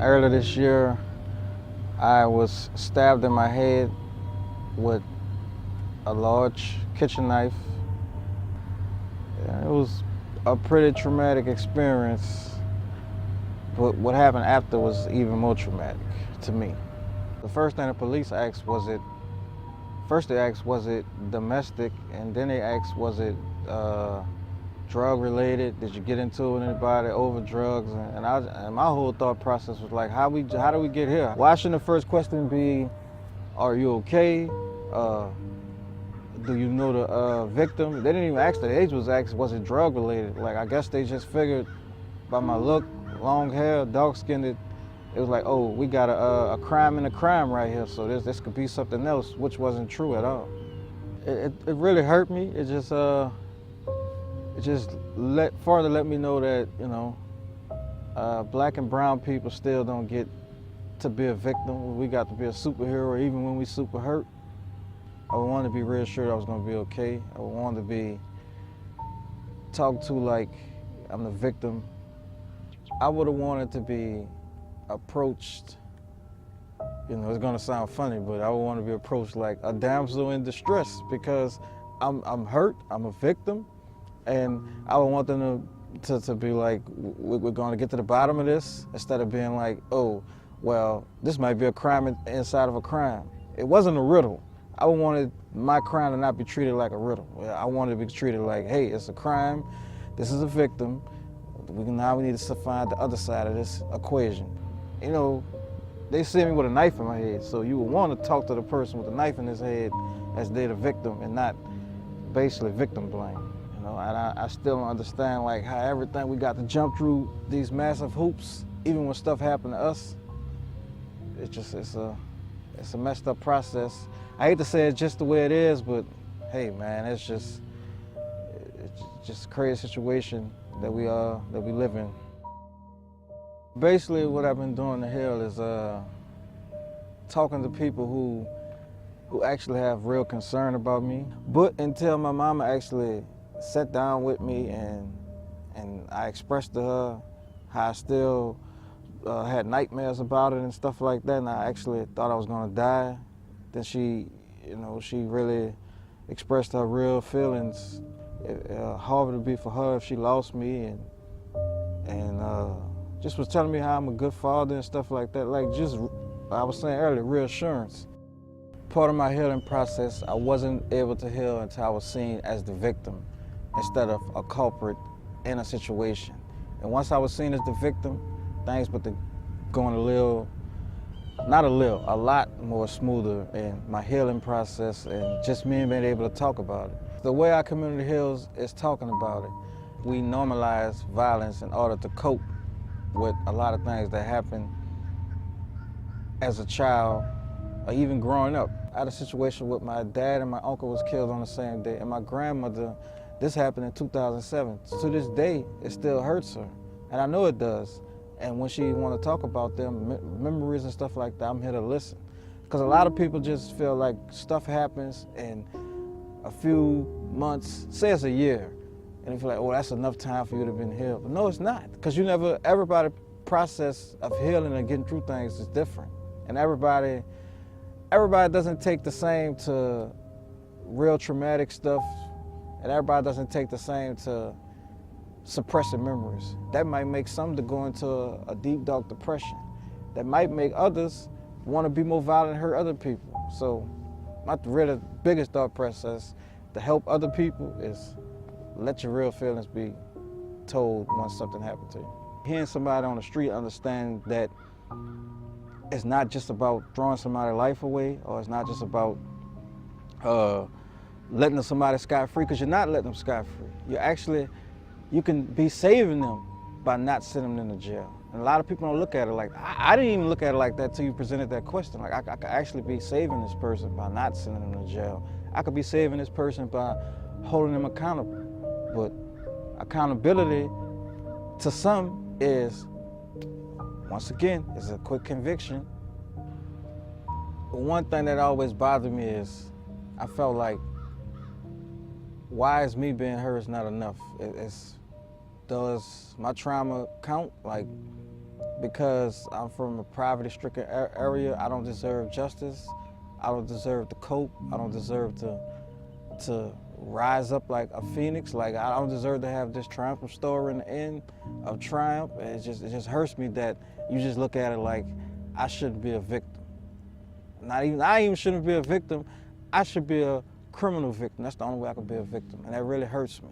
Earlier this year, I was stabbed in my head with a large kitchen knife. It was a pretty traumatic experience, but what happened after was even more traumatic to me. The first thing the police asked was it domestic, and then they asked, was it drug related? Did you get into it with anybody over drugs? And my whole thought process was like, how do we get here? Why shouldn't the first question be, are you okay? Do you know the victim? They didn't even ask that. They just asked, was it drug related? Like, I guess they just figured by my look, long hair, dark skinned, it was like, oh, we got a crime in a crime right here, so this could be something else, which wasn't true at all. It really hurt me. It just further let me know that, you know, black and brown people still don't get to be a victim. We got to be a superhero even when we super hurt. I wanted to be reassured I was going to be okay. I wanted to be talked to like I'm the victim. I would have wanted to be approached, you know, it's going to sound funny, but I would want to be approached like a damsel in distress, because I'm hurt, I'm a victim, and I would want them to be like, we're going to get to the bottom of this, instead of being like, oh, well, this might be a crime inside of a crime. It wasn't a riddle. I wanted my crime to not be treated like a riddle. I wanted to be treated like, hey, it's a crime, this is a victim, now we need to find the other side of this equation. You know, they see me with a knife in my head, so you would want to talk to the person with a knife in his head as they're the victim and not basically victim blame. You know, and I still don't understand like how everything we got to jump through these massive hoops, even when stuff happened to us. It's a messed up process. I hate to say it's just the way it is, but hey, man, it's just a crazy situation that we live in. Basically, what I've been doing to heal is talking to people who actually have real concern about me. But until my mama actually sat down with me and I expressed to her how I still had nightmares about it and stuff like that, and I actually thought I was gonna die, then she really expressed her real feelings. Hard it would be for her if she lost me, and just was telling me how I'm a good father and stuff like that. Like, just, I was saying earlier, reassurance. Part of my healing process, I wasn't able to heal until I was seen as the victim instead of a culprit in a situation. And once I was seen as the victim, things were going a lot more smoother in my healing process, and just me being able to talk about it. The way our community heals is talking about it. We normalize violence in order to cope with a lot of things that happen as a child or even growing up. I had a situation with my dad and my uncle was killed on the same day, and my grandmother, this happened in 2007. To this day, it still hurts her, and I know it does. And when she want to talk about them, memories and stuff like that, I'm here to listen. Because a lot of people just feel like stuff happens in a few months, say it's a year, and they feel like, oh, that's enough time for you to have been healed. But no, it's not, because everybody's process of healing and getting through things is different. And everybody doesn't take the same to real traumatic stuff, and everybody doesn't take the same to suppressing memories. That might make some to go into a deep, dark depression. That might make others want to be more violent and hurt other people. So my really biggest thought process to help other people is let your real feelings be told once something happened to you. Hearing somebody on the street understand that it's not just about throwing somebody's life away, or it's not just about letting somebody scot-free, because you're not letting them scot-free. You can be saving them by not sending them to jail. And a lot of people don't look at it like, I didn't even look at it like that till you presented that question. Like, I could actually be saving this person by not sending them to jail. I could be saving this person by holding them accountable. But accountability to some is, once again, is a quick conviction. But one thing that always bothered me is I felt like, why is me being hurt is not enough? Does my trauma count? Like, because I'm from a poverty-stricken area, I don't deserve justice. I don't deserve to cope. I don't deserve to rise up like a phoenix. Like, I don't deserve to have this triumphant story in the end of triumph. It just hurts me that you just look at it like I shouldn't be a victim. I even shouldn't be a victim. I should be a criminal victim. That's the only way I could be a victim, and that really hurts me.